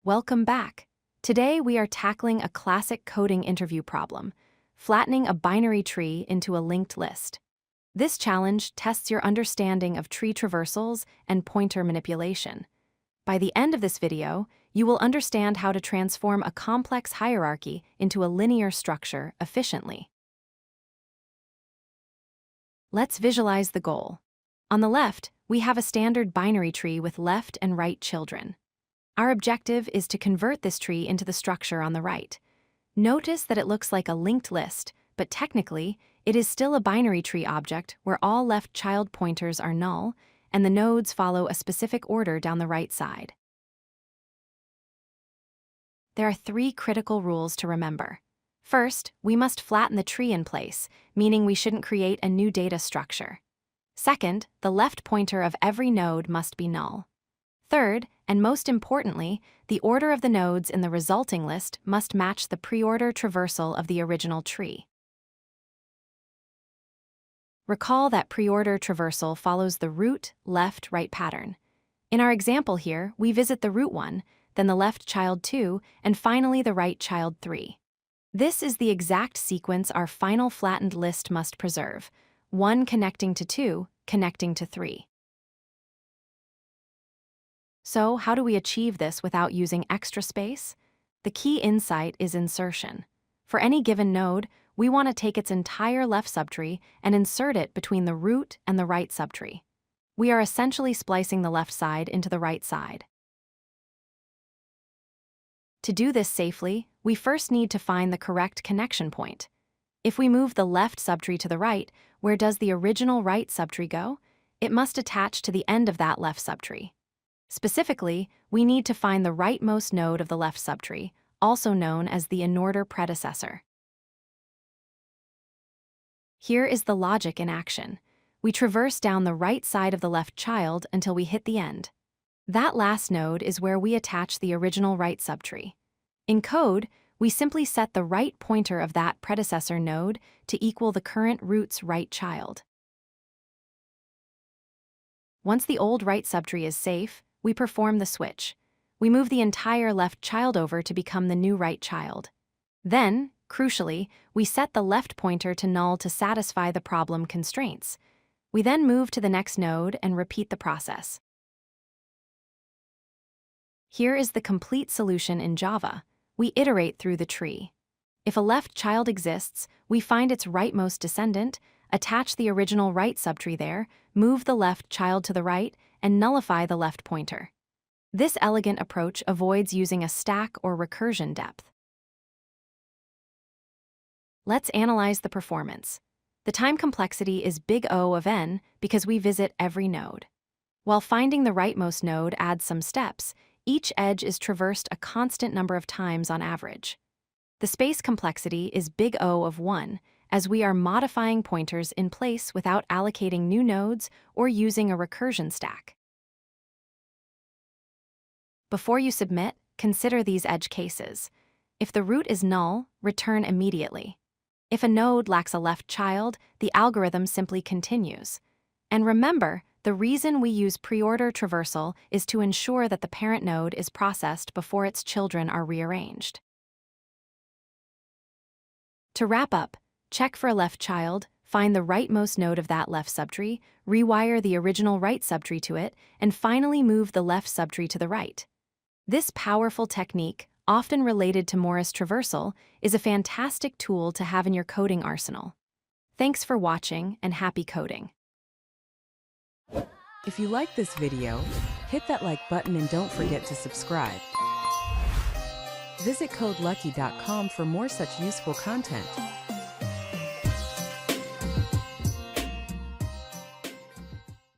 Welcome back. Today we are tackling a classic coding interview problem, flattening a binary tree into a linked list. This challenge tests your understanding of tree traversals and pointer manipulation. By the end of this video, you will understand how to transform a complex hierarchy into a linear structure efficiently. Let's visualize the goal. On the left, we have a standard binary tree with left and right children. Our objective is to convert this tree into the structure on the right. Notice that it looks like a linked list, but technically, it is still a binary tree object where all left child pointers are null, and the nodes follow a specific order down the right side. There are 3 critical rules to remember. First, we must flatten the tree in place, meaning we shouldn't create a new data structure. Second, the left pointer of every node must be null. Third, and most importantly, the order of the nodes in the resulting list must match the preorder traversal of the original tree. Recall that preorder traversal follows the root, left, right pattern. In our example here, we visit the root 1, then the left child 2, and finally the right child 3. This is the exact sequence our final flattened list must preserve, 1 connecting to 2, connecting to 3. So, how do we achieve this without using extra space? The key insight is insertion. For any given node, we want to take its entire left subtree and insert it between the root and the right subtree. We are essentially splicing the left side into the right side. To do this safely, we first need to find the correct connection point. If we move the left subtree to the right, where does the original right subtree go? It must attach to the end of that left subtree. Specifically, we need to find the rightmost node of the left subtree, also known as the in-order predecessor. Here is the logic in action. We traverse down the right side of the left child until we hit the end. That last node is where we attach the original right subtree. In code, we simply set the right pointer of that predecessor node to equal the current root's right child. Once the old right subtree is safe, we perform the switch. We move the entire left child over to become the new right child. Then, crucially, we set the left pointer to null to satisfy the problem constraints. We then move to the next node and repeat the process. Here is the complete solution in Java. We iterate through the tree. If a left child exists, we find its rightmost descendant, attach the original right subtree there, move the left child to the right, and nullify the left pointer. This elegant approach avoids using a stack or recursion depth. Let's analyze the performance. The time complexity is big O of n because we visit every node. While finding the rightmost node adds some steps, each edge is traversed a constant number of times on average. The space complexity is big O of 1, as we are modifying pointers in place without allocating new nodes or using a recursion stack. Before you submit, consider these edge cases. If the root is null, return immediately. If a node lacks a left child, the algorithm simply continues. And remember, the reason we use preorder traversal is to ensure that the parent node is processed before its children are rearranged. To wrap up, check for a left child, find the rightmost node of that left subtree, rewire the original right subtree to it, and finally move the left subtree to the right. This powerful technique, often related to Morris Traversal, is a fantastic tool to have in your coding arsenal. Thanks for watching and happy coding. If you like this video, hit that like button and don't forget to subscribe. Visit codelucky.com for more such useful content.